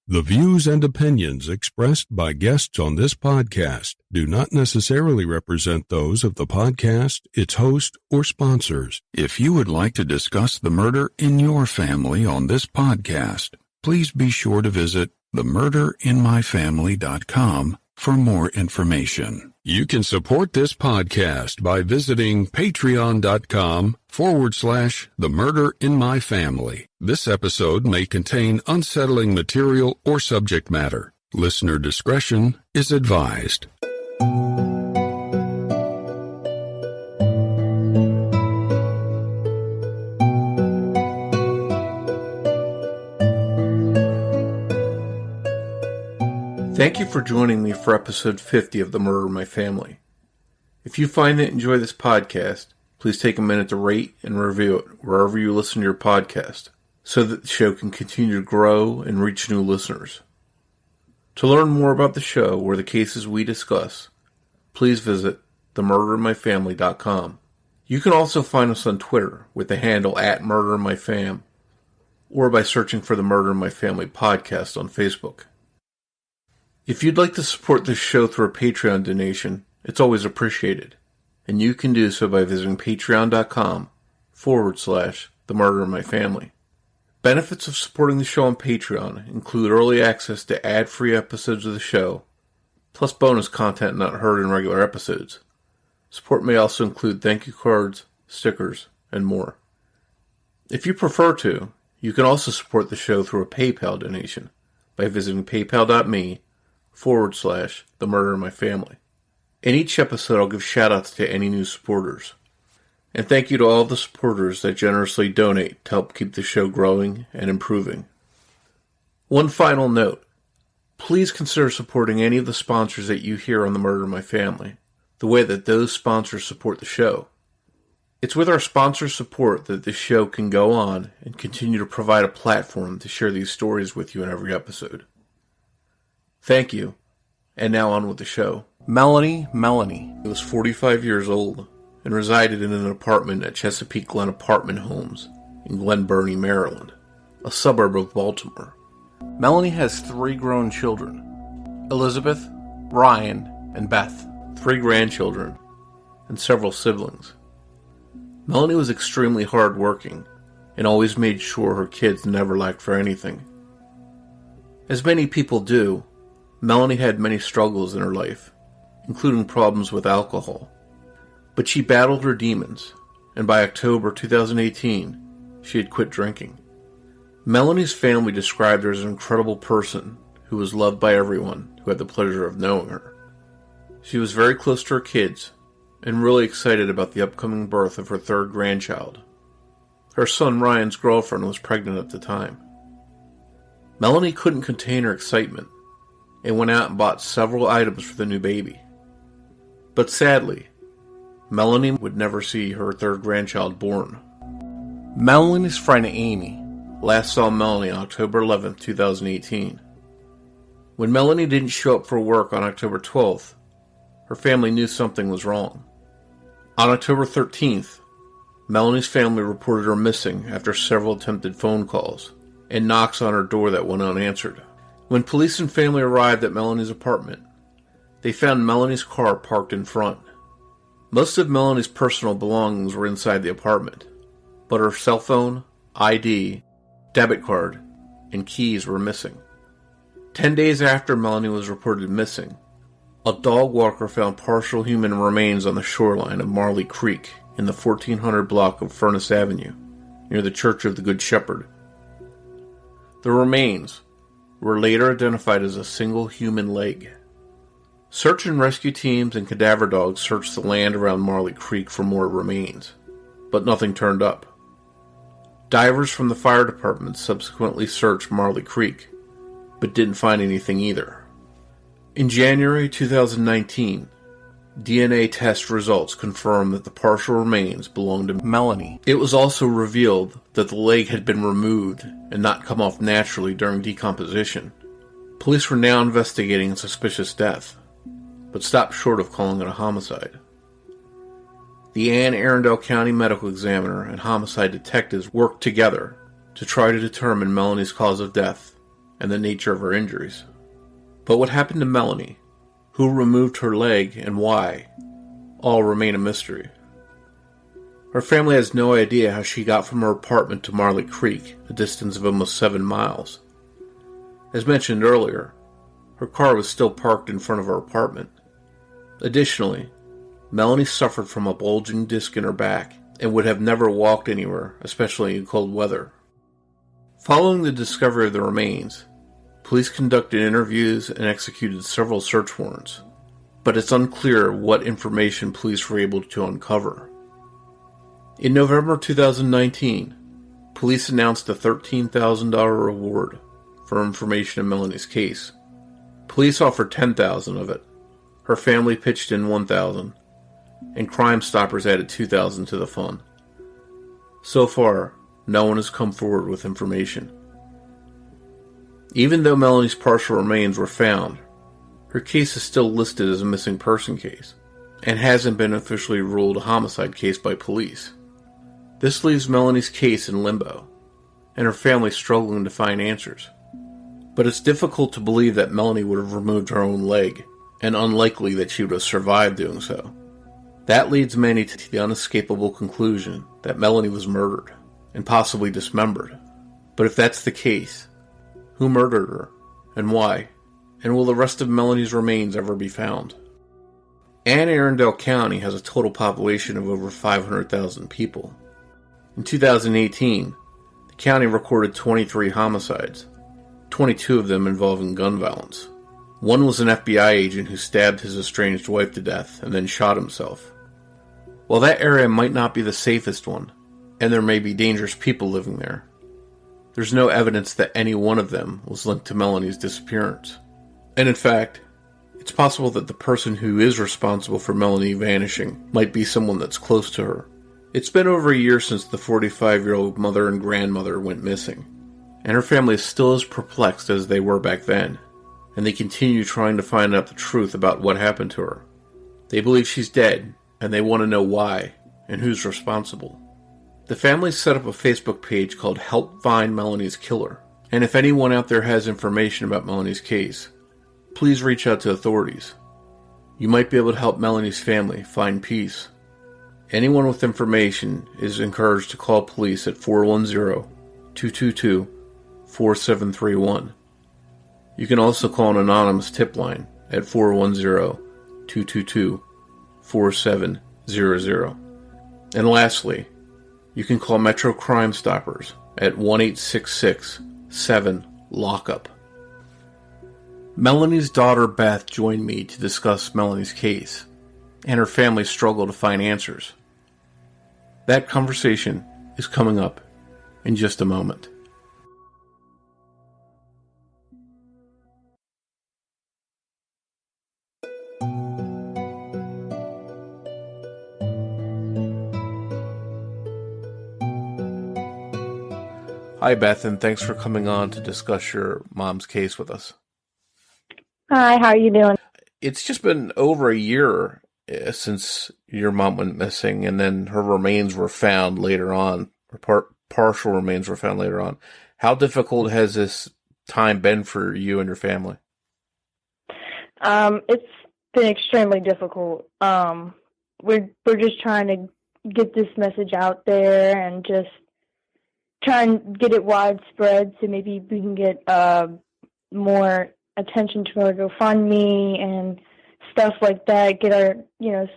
The views and opinions expressed by guests on this podcast do not necessarily represent those of the podcast, its host, or sponsors. If you would like to discuss the murder in your family on this podcast, please be sure to visit themurderinmyfamily.com for more information. You can support this podcast by visiting patreon.com/themurderinmyfamily. This episode may contain unsettling material or subject matter. Listener discretion is advised. Thank you for joining me for episode 50 of The Murder in My Family. If you find and enjoy this podcast, please take a minute to rate and review it wherever you listen to your podcast, so that the show can continue to grow and reach new listeners. To learn more about the show or the cases we discuss, please visit themurderinmyfamily.com. You can also find us on Twitter with the handle @MurderInMyFam, or by searching for the Murder in My Family podcast on Facebook. If you'd like to support this show through a Patreon donation, it's always appreciated, and you can do so by visiting patreon.com/themurderinmyfamily. Benefits of supporting the show on Patreon include early access to ad-free episodes of the show, plus bonus content not heard in regular episodes. Support may also include thank you cards, stickers, and more. If you prefer to, you can also support the show through a PayPal donation by visiting paypal.me/themurderinmyfamily. In each episode, I'll give shoutouts to any new supporters. And thank you to all the supporters that generously donate to help keep the show growing and improving. One final note. Please consider supporting any of the sponsors that you hear on The Murder in My Family, the way that those sponsors support the show. It's with our sponsor support that this show can go on and continue to provide a platform to share these stories with you in every episode. Thank you, and now on with the show. Melanie Meleney was 45 years old and resided in an apartment at Chesapeake Glen Apartment Homes in Glen Burnie, Maryland, a suburb of Baltimore. Melanie has 3 grown children, Elizabeth, Ryan, and Beth, 3 grandchildren, and several siblings. Melanie was extremely hardworking and always made sure her kids never lacked for anything. As many people do, Melanie had many struggles in her life, including problems with alcohol. But she battled her demons, and by October 2018, she had quit drinking. Melanie's family described her as an incredible person who was loved by everyone who had the pleasure of knowing her. She was very close to her kids, and really excited about the upcoming birth of her 3rd grandchild. Her son Ryan's girlfriend was pregnant at the time. Melanie couldn't contain her excitement, and went out and bought several items for the new baby. But sadly, Melanie would never see her 3rd grandchild born. Melanie's friend Amy last saw Melanie on October 11, 2018. When Melanie didn't show up for work on October 12th, her family knew something was wrong. On October 13th, Melanie's family reported her missing after several attempted phone calls and knocks on her door that went unanswered. When police and family arrived at Melanie's apartment, they found Melanie's car parked in front. Most of Melanie's personal belongings were inside the apartment, but her cell phone, ID, debit card, and keys were missing. 10 days after Melanie was reported missing, a dog walker found partial human remains on the shoreline of Marley Creek in the 1400 block of Furnace Avenue, near the Church of the Good Shepherd. The remains were later identified as a single human leg. Search and rescue teams and cadaver dogs searched the land around Marley Creek for more remains, but nothing turned up. Divers from the fire department subsequently searched Marley Creek, but didn't find anything either. In January 2019, DNA test results confirmed that the partial remains belonged to Melanie. It was also revealed that the leg had been removed and not come off naturally during decomposition. Police were now investigating a suspicious death, but stopped short of calling it a homicide. The Anne Arundel County Medical Examiner and homicide detectives worked together to try to determine Melanie's cause of death and the nature of her injuries. But what happened to Melanie, who removed her leg, and why, all remain a mystery. Her family has no idea how she got from her apartment to Marley Creek, a distance of almost 7 miles. As mentioned earlier, her car was still parked in front of her apartment. Additionally, Melanie suffered from a bulging disc in her back and would have never walked anywhere, especially in cold weather. Following the discovery of the remains, police conducted interviews and executed several search warrants, but it's unclear what information police were able to uncover. In November 2019, police announced a $13,000 reward for information in Melanie's case. Police offered $10,000 of it. Her family pitched in $1,000, and Crime Stoppers added $2,000 to the fund. So far, no one has come forward with information. Even though Melanie's partial remains were found, her case is still listed as a missing person case, and hasn't been officially ruled a homicide case by police. This leaves Melanie's case in limbo, and her family struggling to find answers. But it's difficult to believe that Melanie would have removed her own leg, and unlikely that she would have survived doing so. That leads many to the unescapable conclusion that Melanie was murdered, and possibly dismembered. But if that's the case, who murdered her, and why? And will the rest of Melanie's remains ever be found? Anne Arundel County has a total population of over 500,000 people. In 2018, the county recorded 23 homicides, 22 of them involving gun violence. One was an FBI agent who stabbed his estranged wife to death and then shot himself. While that area might not be the safest one, and there may be dangerous people living there, there's no evidence that any one of them was linked to Melanie's disappearance. And in fact, it's possible that the person who is responsible for Melanie vanishing might be someone that's close to her. It's been over a year since the 45-year-old mother and grandmother went missing, and her family is still as perplexed as they were back then, and they continue trying to find out the truth about what happened to her. They believe she's dead, and they want to know why, and who's responsible. The family set up a Facebook page called Help Find Melanie's Killer, and if anyone out there has information about Melanie's case, please reach out to authorities. You might be able to help Melanie's family find peace. Anyone with information is encouraged to call police at 410-222-4731. You can also call an anonymous tip line at 410-222-4700. And lastly, you can call Metro Crime Stoppers at 1-866-7-LOCK-UP. Melanie's daughter Beth joined me to discuss Melanie's case and her family's struggle to find answers. That conversation is coming up in just a moment. Hi, Beth, and thanks for coming on to discuss your mom's case with us. Hi, how are you doing? It's just been over a year since your mom went missing, and then her remains were found later on, or partial remains were found later on. How difficult has this time been for you and your family? It's been extremely difficult. We're just trying to get this message out there and just try and get it widespread so maybe we can get more attention to our GoFundMe and stuff like that, get our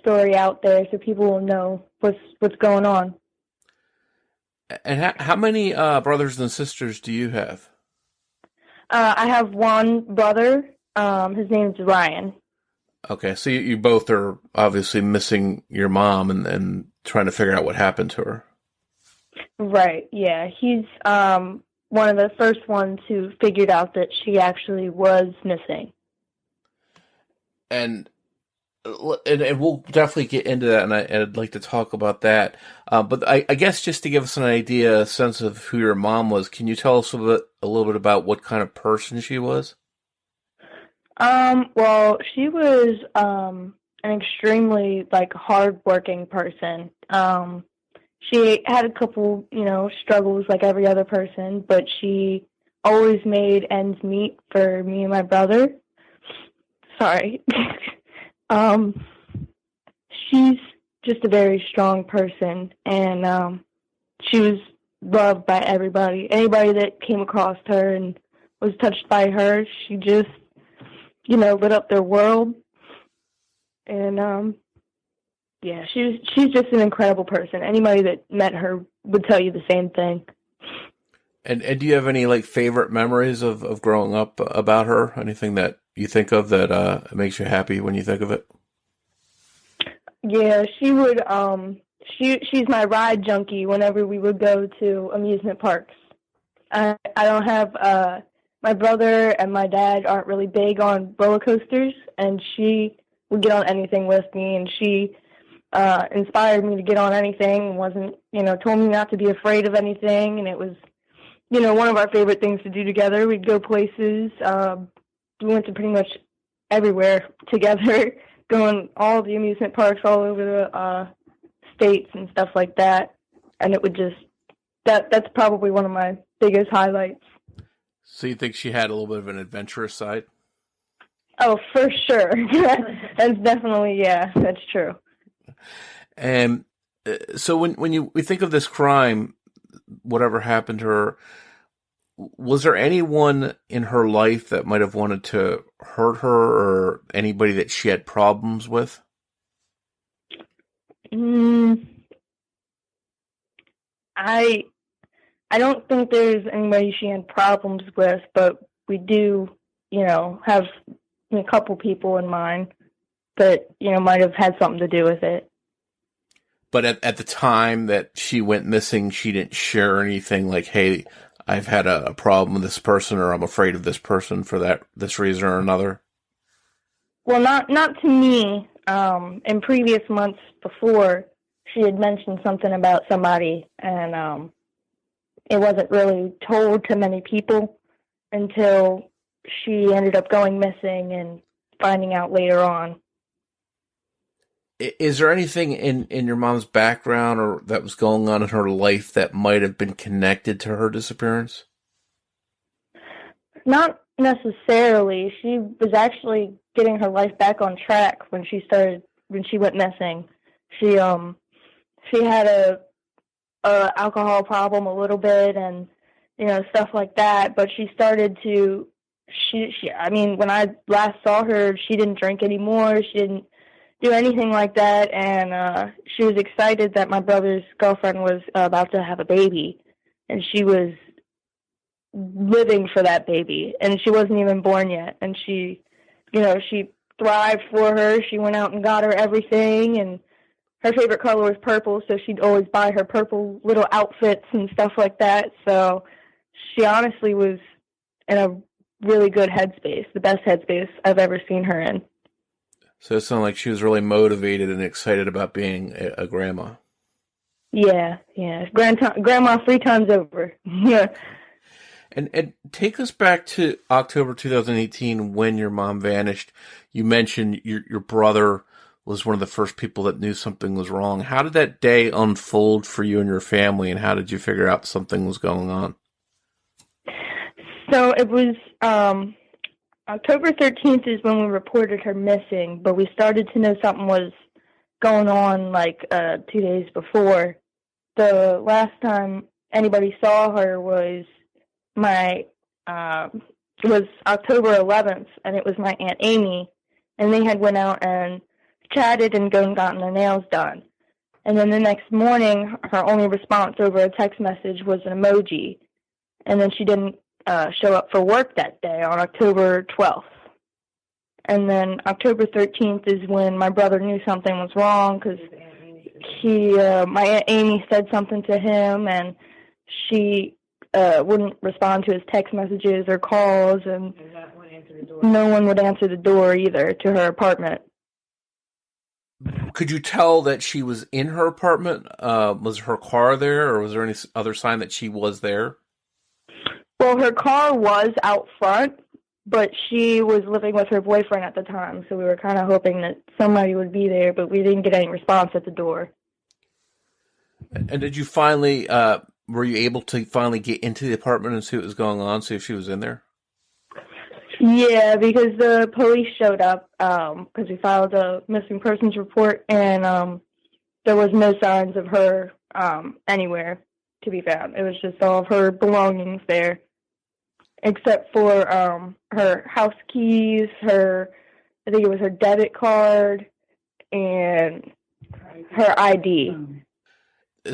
story out there so people will know what's going on. And how many brothers and sisters do you have? I have one brother. His name's Ryan. Okay, so you both are obviously missing your mom and trying to figure out what happened to her. Right, yeah. He's one of the first ones who figured out that she actually was missing. And we'll definitely get into that, and I'd like to talk about that. But I guess just to give us an idea, a sense of who your mom was, can you tell us a little bit about what kind of person she was? Well, she was an extremely hard-working person. She had a couple, struggles like every other person, but she always made ends meet for me and my brother. Sorry. She's just a very strong person, and she was loved by everybody. Anybody that came across her and was touched by her, she just, lit up their world. And yeah, she's just an incredible person. Anybody that met her would tell you the same thing. And do you have any like favorite memories of growing up about her? Anything that you think of that makes you happy when you think of it? Yeah, she would. She's my ride junkie. Whenever we would go to amusement parks, I don't have. My brother and my dad aren't really big on roller coasters, and she would get on anything with me, and she inspired me to get on anything. Wasn't told me not to be afraid of anything, and it was one of our favorite things to do together. We'd go places. We went to pretty much everywhere together, going all the amusement parks all over the states and stuff like that. And it would just, that's probably one of my biggest highlights. So you think she had a little bit of an adventurous side? Oh, for sure. That's definitely, yeah, that's true. And so when we think of this crime, whatever happened to her, was there anyone in her life that might have wanted to hurt her, or anybody that she had problems with? I don't think there's anybody she had problems with, but we do, have a couple people in mind that, might have had something to do with it. But at the time that she went missing, she didn't share anything like, hey, I've had a problem with this person, or I'm afraid of this person for this reason or another? Well, not to me. In previous months before, she had mentioned something about somebody, and it wasn't really told to many people until she ended up going missing and finding out later on. Is there anything in your mom's background or that was going on in her life that might have been connected to her disappearance? Not necessarily. She was actually getting her life back on track when she went missing. She had a alcohol problem a little bit, and stuff like that, but she started to when I last saw her, she didn't drink anymore. She didn't do anything like that, and she was excited that my brother's girlfriend was about to have a baby, and she was living for that baby, and she wasn't even born yet, and she thrived for her. She went out and got her everything, and her favorite color was purple, so she'd always buy her purple little outfits and stuff like that. So she honestly was in a really good headspace, the best headspace I've ever seen her in. So it sounded like she was really motivated and excited about being a grandma. Yeah. Grandma 3 times over. Yeah. And take us back to October 2018 when your mom vanished. You mentioned your brother was one of the first people that knew something was wrong. How did that day unfold for you and your family, and how did you figure out something was going on? So it was October 13th is when we reported her missing, but we started to know something was going on 2 days before. The last time anybody saw her was October 11th, and it was my Aunt Amy, and they had went out and chatted and gotten their nails done. And then the next morning, her only response over a text message was an emoji, and then she didn't show up for work that day on October 12th. And then October 13th is when my brother knew something was wrong, because my Aunt Amy said something to him, and she wouldn't respond to his text messages or calls, and no one would answer the door either to her apartment. Could you tell that she was in her apartment? Was her car there, or was there any other sign that she was there? Well, her car was out front, but she was living with her boyfriend at the time, so we were kind of hoping that somebody would be there, but we didn't get any response at the door. And did you finally were you able to finally get into the apartment and see what was going on, see if she was in there? Yeah, because the police showed up because we filed a missing persons report, and there was no signs of her anywhere to be found. It was just all of her belongings there, except for her house keys, I think it was her debit card, and her ID.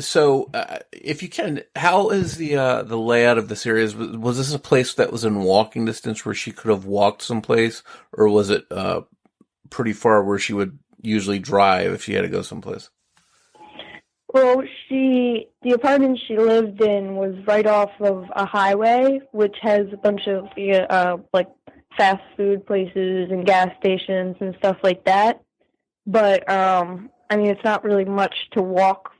So, if you can, how is the layout of this area? Was this a place that was in walking distance where she could have walked someplace, or was it pretty far where she would usually drive if she had to go someplace? Well, the apartment she lived in was right off of a highway, which has a bunch of like fast food places and gas stations and stuff like that. But I mean, it's not really much to walk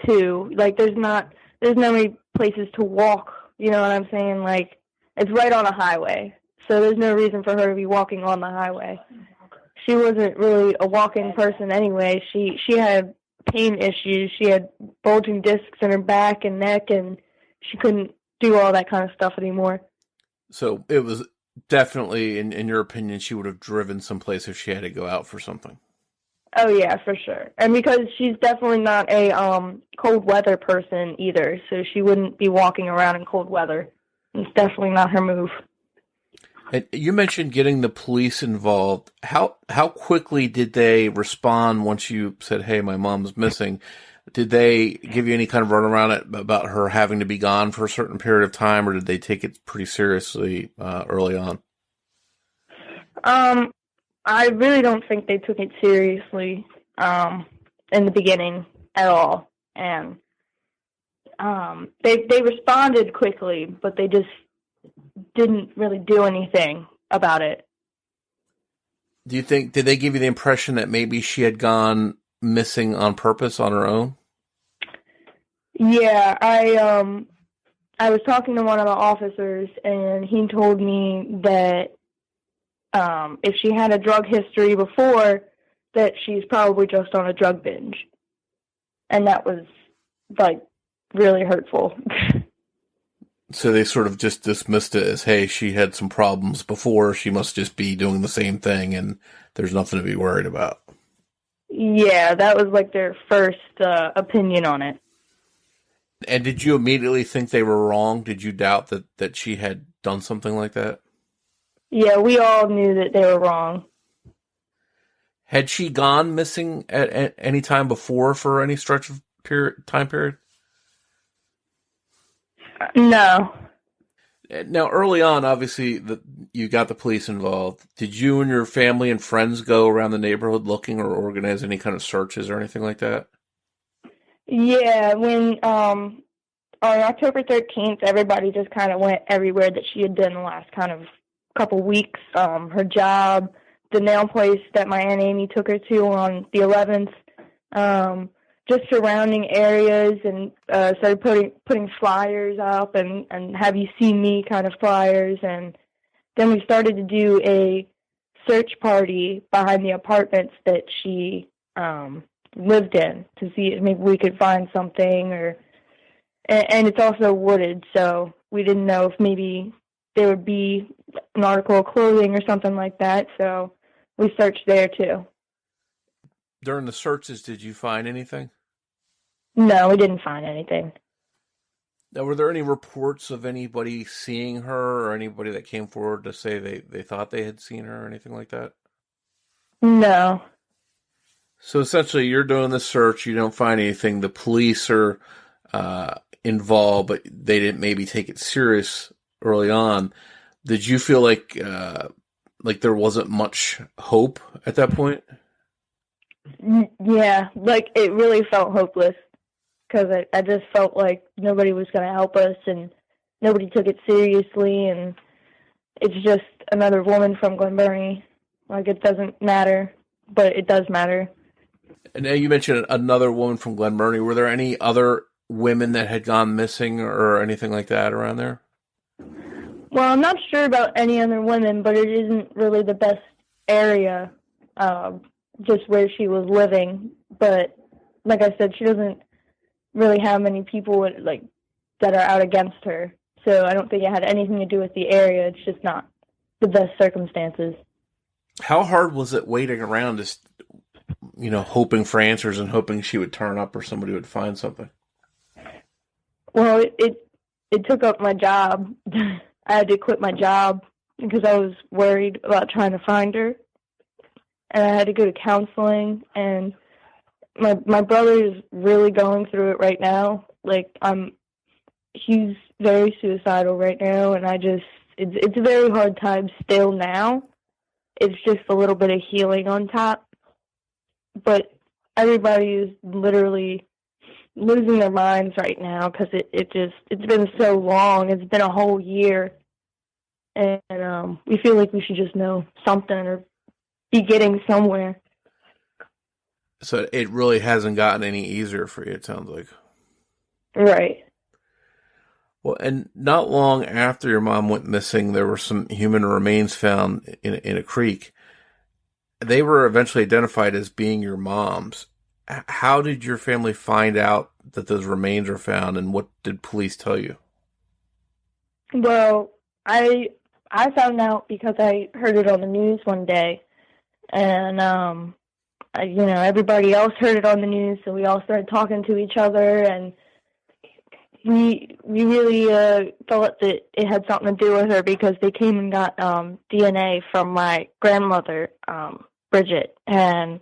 to. Like, there's not many places to walk. You know what I'm saying? Like, it's right on a highway, so there's no reason for her to be walking on the highway. She wasn't really a walking person anyway. She had pain issues. She had bulging discs in her back and neck, and she couldn't do all that kind of stuff anymore. So it was definitely, in your opinion, she would have driven someplace if she had to go out for something. Oh yeah, for sure. And because she's definitely not a cold weather person either, so she wouldn't be walking around in cold weather. It's definitely not her move. And you mentioned getting the police involved. How quickly did they respond once you said, "Hey, my mom's missing"? Did they give you any kind of runaround about her having to be gone for a certain period of time, or did they take it pretty seriously early on? I really don't think they took it seriously in the beginning at all, and they responded quickly, but they just didn't really do anything about it. Do you think, did they give you the impression that maybe she had gone missing on purpose on her own? Yeah, I was talking to one of the officers, and he told me that if she had a drug history before, that she's probably just on a drug binge. And that was, like, really hurtful. So they sort of just dismissed it as, hey, she had some problems before, she must just be doing the same thing, and there's nothing to be worried about. Yeah, that was, like, their first opinion on it. And did you immediately think they were wrong? Did you doubt that she had done something like that? Yeah, we all knew that they were wrong. Had she gone missing at any time before for any stretch of time period? No. Now, early on, obviously, you got the police involved. Did you and your family and friends go around the neighborhood looking or organize any kind of searches or anything like that? Yeah, when on October 13th, everybody just kind of went everywhere that she had been the last kind of couple weeks. Her job, the nail place that my Aunt Amy took her to on the 11th, just surrounding areas, and started putting flyers up and have you seen me kind of flyers. And then we started to do a search party behind the apartments that she lived in to see if maybe we could find something, and it's also wooded, so we didn't know if maybe there would be an article of clothing or something like that, so we searched there too. During the searches, did you find anything? No, we didn't find anything. Now, were there any reports of anybody seeing her or anybody that came forward to say they thought they had seen her or anything like that? No. So essentially, you're doing the search, you don't find anything, the police are involved, but they didn't maybe take it serious early on. Did you feel like there wasn't much hope at that point? Yeah, like it really felt hopeless, because I just felt like nobody was going to help us, and nobody took it seriously, and it's just another woman from Glen Burnie. Like, it doesn't matter, but it does matter. And now you mentioned another woman from Glen Burnie. Were there any other women that had gone missing or anything like that around there? Well, I'm not sure about any other women, but it isn't really the best area, just where she was living. But like I said, she doesn't really have many people that are out against her. So I don't think it had anything to do with the area. It's just not the best circumstances. How hard was it waiting around, just, hoping for answers and hoping she would turn up or somebody would find something? Well, it took up my job. I had to quit my job because I was worried about trying to find her. And I had to go to counseling, and my brother is really going through it right now. Like, he's very suicidal right now, and it's a very hard time still now. It's just a little bit of healing on top. But everybody is literally losing their minds right now because it's been so long. It's been a whole year. And we feel like we should just know something or be getting somewhere. So it really hasn't gotten any easier for you, it sounds like. Right. Well, and not long after your mom went missing, there were some human remains found in a creek. They were eventually identified as being your mom's. How did your family find out that those remains were found, and what did police tell you? Well, I found out because I heard it on the news one day, and everybody else heard it on the news, so we all started talking to each other, and we really thought that it had something to do with her because they came and got DNA from my grandmother, Bridget, and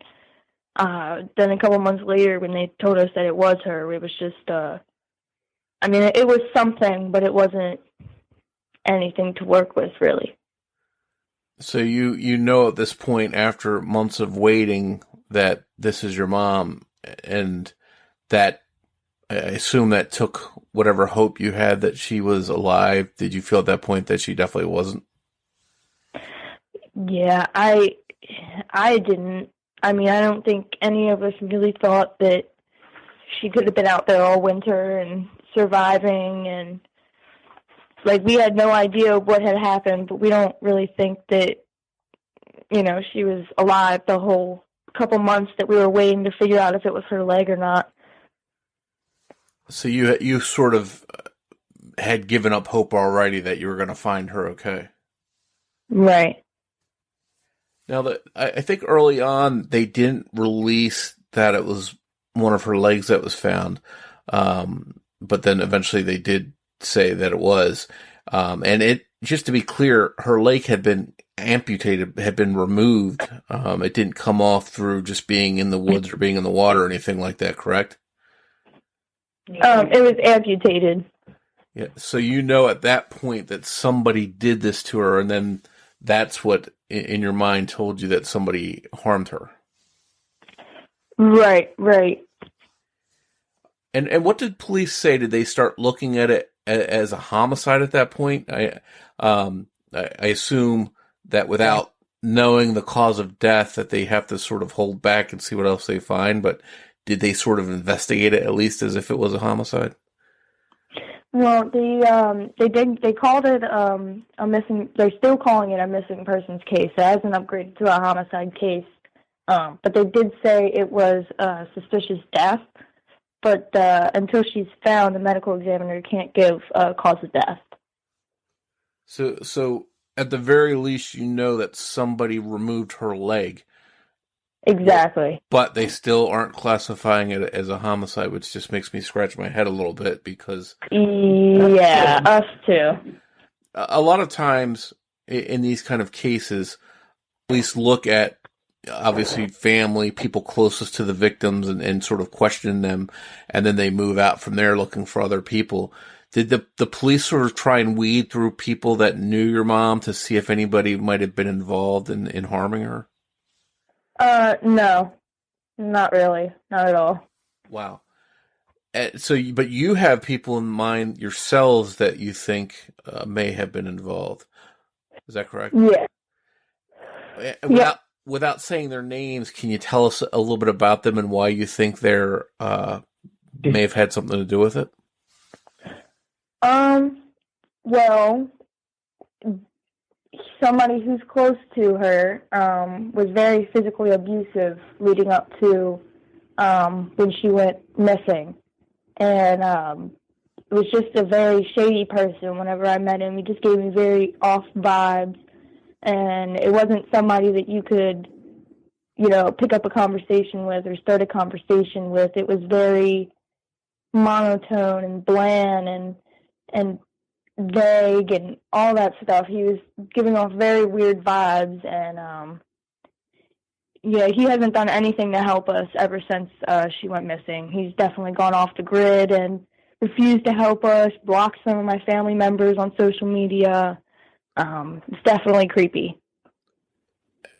then a couple months later when they told us that it was her, it was just, it was something, but it wasn't anything to work with, really. So you know at this point, after months of waiting, that this is your mom, and that, I assume that took whatever hope you had that she was alive. Did you feel at that point that she definitely wasn't? Yeah, I didn't. I don't think any of us really thought that she could have been out there all winter and surviving, and we had no idea what had happened, but we don't really think that, she was alive the whole couple months that we were waiting to figure out if it was her leg or not. So you sort of had given up hope already that you were going to find her okay. Right. Now, I think early on they didn't release that it was one of her legs that was found, but then eventually they did say that it was. And it, just to be clear, her leg had been amputated, had been removed. It didn't come off through just being in the woods or being in the water or anything like that, correct? It was amputated. Yeah. So at that point that somebody did this to her, and then that's what in your mind told you that somebody harmed her. Right. And what did police say? Did they start looking at it as a homicide at that point? I assume that without knowing the cause of death that they have to sort of hold back and see what else they find, but did they sort of investigate it at least as if it was a homicide? Well, they called it a missing. They're still calling it a missing persons case. It hasn't upgraded to a homicide case, but they did say it was a suspicious death. But until she's found, the medical examiner can't give a cause of death. So at the very least, that somebody removed her leg. Exactly. But they still aren't classifying it as a homicide, which just makes me scratch my head a little bit because... Yeah, us too. A lot of times in these kind of cases, police look at, obviously, family, people closest to the victims and sort of question them, and then they move out from there looking for other people. Did the police sort of try and weed through people that knew your mom to see if anybody might have been involved in harming her? No, not really. Not at all. Wow. But you have people in mind yourselves that you think may have been involved. Is that correct? Yeah. Without saying their names, can you tell us a little bit about them and why you think they're may have had something to do with it? Well, somebody who's close to her was very physically abusive leading up to when she went missing. And was just a very shady person whenever I met him. He just gave me very off vibes, and it wasn't somebody that you could, pick up a conversation with or start a conversation with. It was very monotone and bland and vague and all that stuff. He was giving off very weird vibes, and he hasn't done anything to help us ever since she went missing. He's definitely gone off the grid and refused to help us, blocked some of my family members on social media. It's definitely creepy.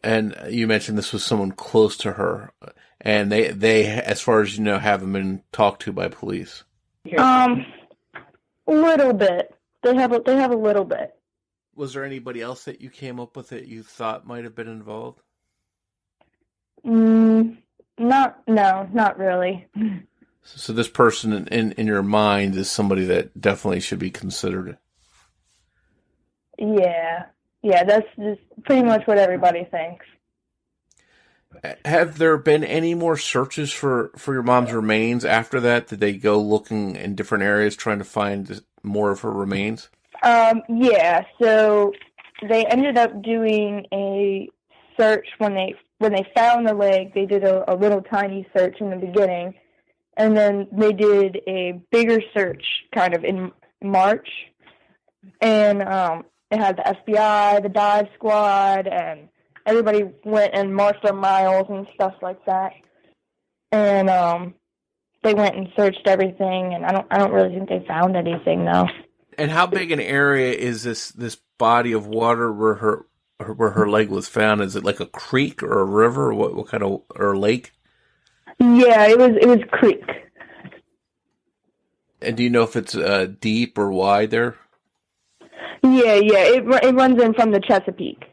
And you mentioned this was someone close to her, and they, as far as you know, haven't been talked to by police. A little bit. They have a little bit. Was there anybody else that you came up with that you thought might have been involved? Not really. So this person in your mind is somebody that definitely should be considered. Yeah, that's just pretty much what everybody thinks. Have there been any more searches for your mom's remains after that? Did they go looking in different areas trying to find more of her remains? Yeah, so they ended up doing a search when they found the leg. They did a little tiny search in the beginning, and then they did a bigger search kind of in March, and it had the FBI, the dive squad, and everybody went and marched their miles and stuff like that. And they went and searched everything, and I don't really think they found anything though. And how big an area is this body of water where her leg was found? Is it like a creek or a river, or what kind of, or a lake? Yeah, it was creek. And do you know if it's deep or wide there? Yeah, it runs in from the Chesapeake.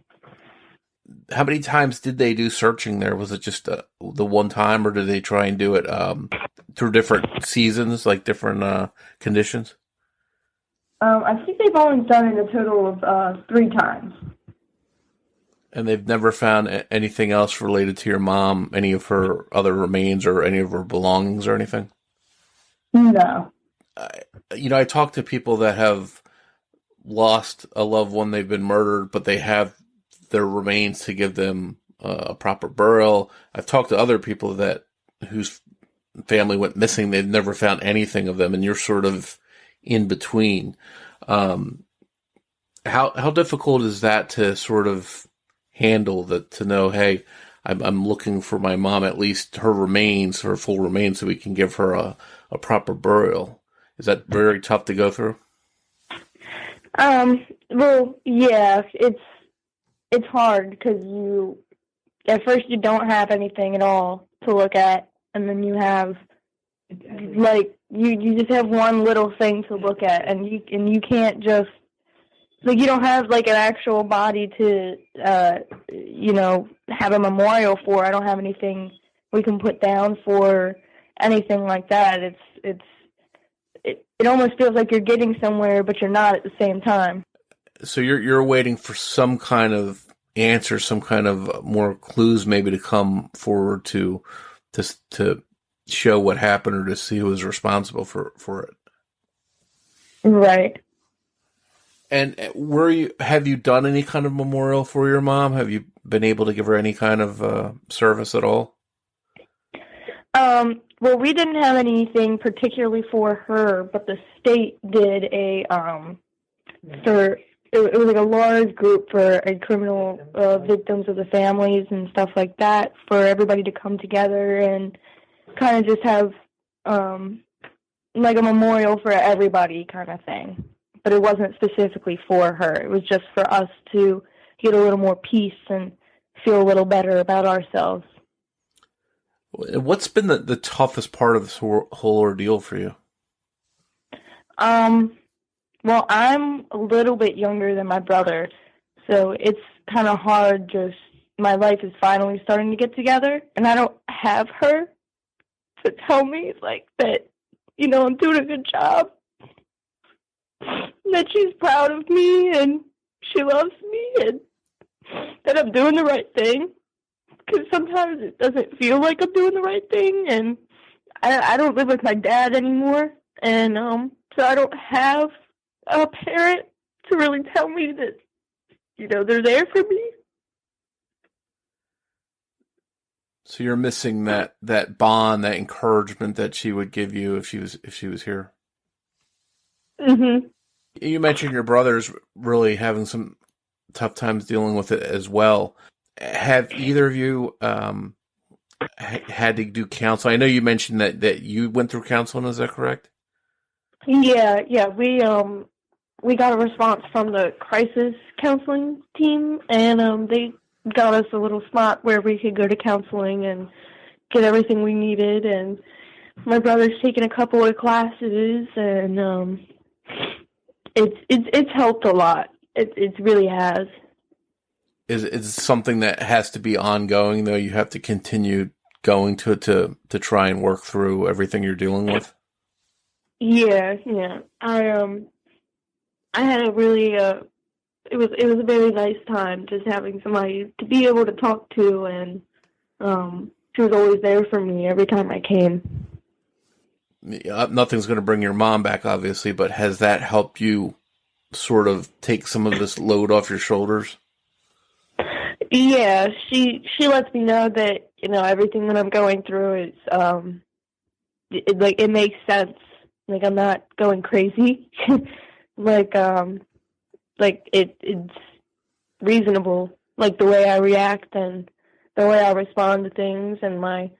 How many times did they do searching there? Was it just the one time, or did they try and do it through different seasons, like different conditions? I think they've only done it a total of 3 times. And they've never found anything else related to your mom, any of her other remains or any of her belongings or anything? No. I talk to people that have lost a loved one, they've been murdered, but they have their remains to give them a proper burial. I've talked to other people whose family went missing, they've never found anything of them, and you're sort of in between. How difficult is that to sort of handle, that to know, hey, I'm looking for my mom, at least her remains, her full remains, so we can give her a proper burial? Is that very tough to go through? Well, yeah, it's hard because at first you don't have anything at all to look at, and then you have, like, you just have one little thing to look at, and you can't just, like, you don't have, like, an actual body to, have a memorial for. I don't have anything we can put down for anything like that. It almost feels like you're getting somewhere, but you're not at the same time. So you're waiting for some kind of answer, some kind of more clues maybe to come forward to show what happened, or to see who was responsible for it. Right. And have you done any kind of memorial for your mom? Have you been able to give her any kind of service at all? Well, we didn't have anything particularly for her, but the state did it was like a large group for criminal victims of the families and stuff like that, for everybody to come together and kind of just have like a memorial for everybody kind of thing. But it wasn't specifically for her. It was just for us to get a little more peace and feel a little better about ourselves. What's been the toughest part of this whole ordeal for you? Well, I'm a little bit younger than my brother, so it's kind of hard. Just my life is finally starting to get together, and I don't have her to tell me, like, that, I'm doing a good job, that she's proud of me, and she loves me, and that I'm doing the right thing. Because sometimes it doesn't feel like I'm doing the right thing, and I don't live with my dad anymore, and So I don't have a parent to really tell me that, they're there for me. So you're missing that bond, that encouragement that she would give you if she was here. Mhm. You mentioned your brother's really having some tough times dealing with it as well. Have either of you had to do counseling? I know you mentioned that you went through counseling. Is that correct? Yeah. We got a response from the crisis counseling team, and they got us a little spot where we could go to counseling and get everything we needed. And my brother's taken a couple of classes, and it's helped a lot. It really has. Is it something that has to be ongoing though? You have to continue going to it to try and work through everything you're dealing with. Yeah. I had a really it was a very nice time just having somebody to be able to talk to, and she was always there for me every time I came. Nothing's going to bring your mom back, obviously, but has that helped you sort of take some of this load off your shoulders? Yeah, she lets me know that everything that I'm going through is it makes sense. Like, I'm not going crazy. It's reasonable. Like, the way I react and the way I respond to things, and my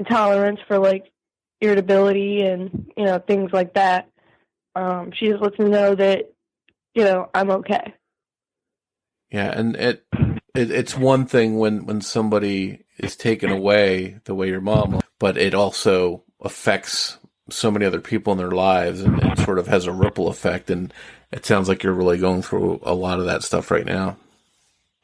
tolerance for like irritability and things like that. She just lets me know that I'm okay. Yeah, and it's one thing when somebody is taken away the way your mom was, but it also affects so many other people in their lives, and it sort of has a ripple effect. And it sounds like you're really going through a lot of that stuff right now.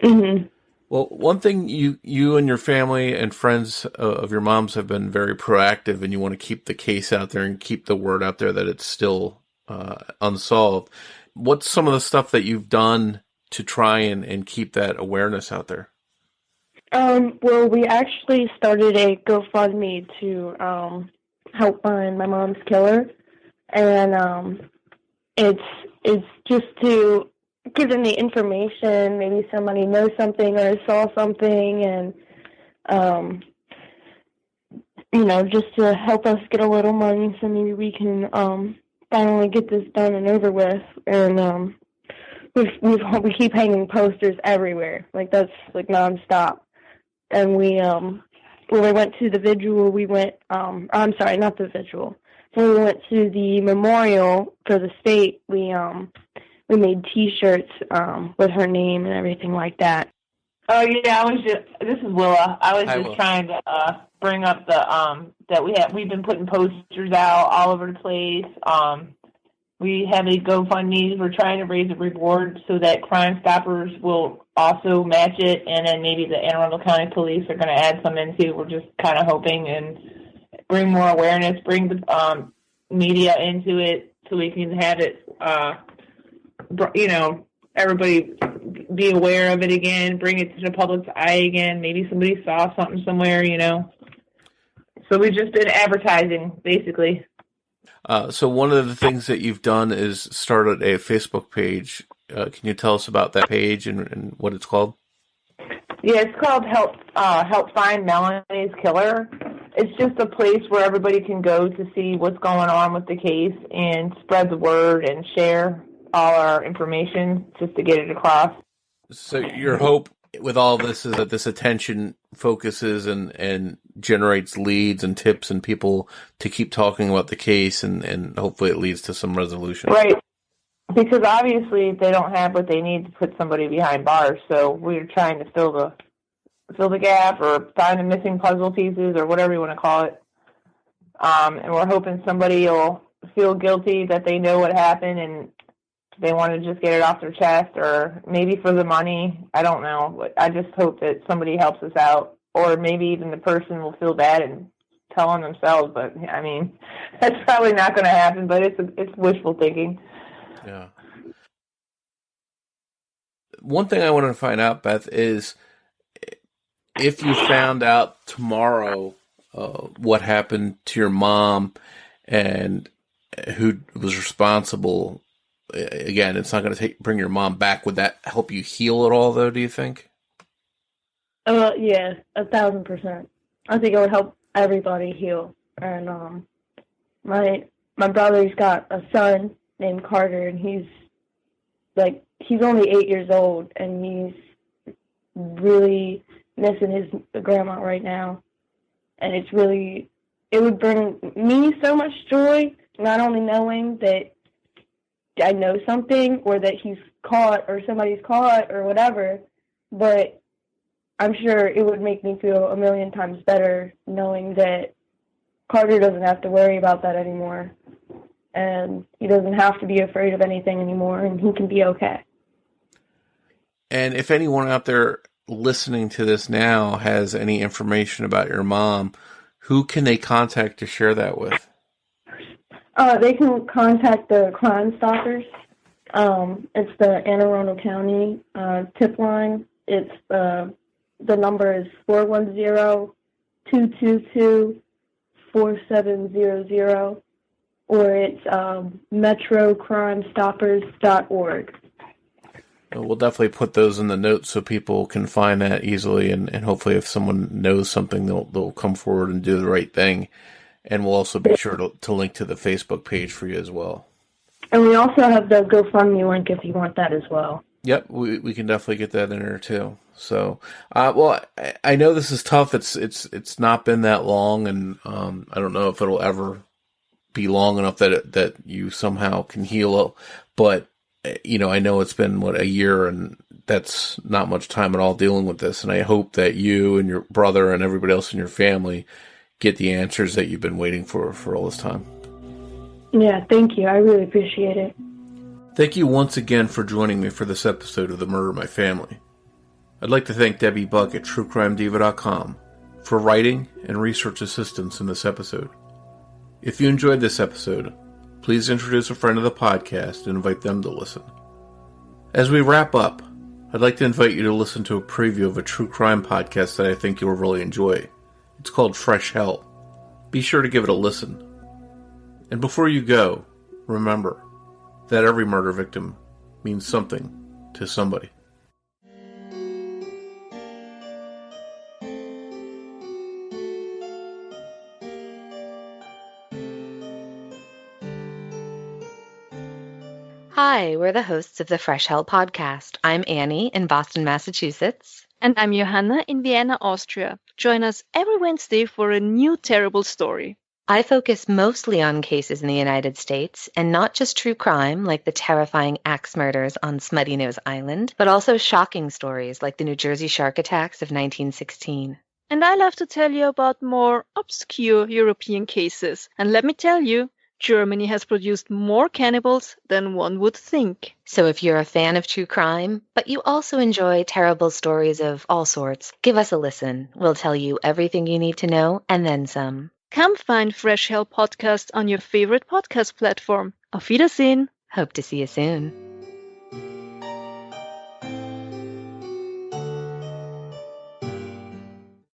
Mm-hmm. Well, one thing you and your family and friends of your mom's have been very proactive, and you want to keep the case out there and keep the word out there that it's still unsolved. What's some of the stuff that you've done to try and keep that awareness out there? Well, we actually started a GoFundMe to help find my mom's killer, and it's just to give them the information. Maybe somebody knows something or saw something, and just to help us get a little money, so maybe we can finally get this done and over with. And we keep hanging posters everywhere, like that's like nonstop. And when we went to the vigil, I'm sorry, not the vigil. When we went to the memorial for the state, we made T-shirts with her name and everything like that. Oh yeah, this is Willa. I was just trying to bring up the that we've been putting posters out all over the place. We have a GoFundMe. We're trying to raise a reward so that Crime Stoppers will also match it, and then maybe the Anne Arundel County Police are going to add some in too. We're just kind of hoping and bring more awareness, bring the media into it so we can have it, everybody be aware of it again, bring it to the public's eye again. Maybe somebody saw something somewhere, So we've just been advertising, basically. So one of the things that you've done is started a Facebook page. Can you tell us about that page and what it's called? Yeah, it's called Help Find Melanie's Killer. It's just a place where everybody can go to see what's going on with the case and spread the word and share all our information just to get it across. So your hope with all this is that this attention focuses and generates leads and tips and people to keep talking about the case, and hopefully it leads to some resolution. Right. Because obviously they don't have what they need to put somebody behind bars, so we're trying to fill the gap or find the missing puzzle pieces or whatever you want to call it. And we're hoping somebody will feel guilty that they know what happened and they want to just get it off their chest, or maybe for the money. I don't know. I just hope that somebody helps us out, or maybe even the person will feel bad and tell on themselves. But I mean, that's probably not going to happen. But it's wishful thinking. Yeah. One thing I wanted to find out, Beth, is if you found out tomorrow what happened to your mom, and who was responsible. Again, it's not going to bring your mom back. Would that help you heal at all, though, do you think? Yeah, 1,000%. I think it would help everybody heal. And my brother's got a son named Carter, and he's only 8 years old, and he's really missing his grandma right now. And it would bring me so much joy, not only knowing that I know something or that he's caught or somebody's caught or whatever, but I'm sure it would make me feel a million times better knowing that Carter doesn't have to worry about that anymore, and he doesn't have to be afraid of anything anymore, and he can be okay. And if anyone out there listening to this now has any information about your mom, who can they contact to share that with? They can contact the Crime Stoppers. It's the Anne Arundel County tip line. It's the number is 410-222-4700, or it's metrocrimestoppers.org. We'll definitely put those in the notes so people can find that easily, and hopefully if someone knows something, they'll come forward and do the right thing. And we'll also be sure to link to the Facebook page for you as well. And we also have the GoFundMe link if you want that as well. Yep, we can definitely get that in there too. So, well, I know this is tough. It's not been that long, and I don't know if it'll ever be long enough that you somehow can heal. But I know it's been a year, and that's not much time at all dealing with this. And I hope that you and your brother and everybody else in your family get the answers that you've been waiting for all this time. Yeah, thank you. I really appreciate it. Thank you once again for joining me for this episode of The Murder of My Family. I'd like to thank Debbie Buck at TrueCrimeDiva.com for writing and research assistance in this episode. If you enjoyed this episode, please introduce a friend of the podcast and invite them to listen. As we wrap up, I'd like to invite you to listen to a preview of a true crime podcast that I think you'll really enjoy. It's called Fresh Hell. Be sure to give it a listen. And before you go, remember that every murder victim means something to somebody. Hi, we're the hosts of the Fresh Hell podcast. I'm Annie in Boston, Massachusetts. And I'm Johanna in Vienna, Austria. Join us every Wednesday for a new terrible story. I focus mostly on cases in the United States, and not just true crime like the terrifying axe murders on Smutty Nose Island, but also shocking stories like the New Jersey shark attacks of 1916. And I love to tell you about more obscure European cases. And let me tell you, Germany has produced more cannibals than one would think. So if you're a fan of true crime, but you also enjoy terrible stories of all sorts, give us a listen. We'll tell you everything you need to know and then some. Come find Fresh Hell Podcast on your favorite podcast platform. Auf Wiedersehen. Hope to see you soon.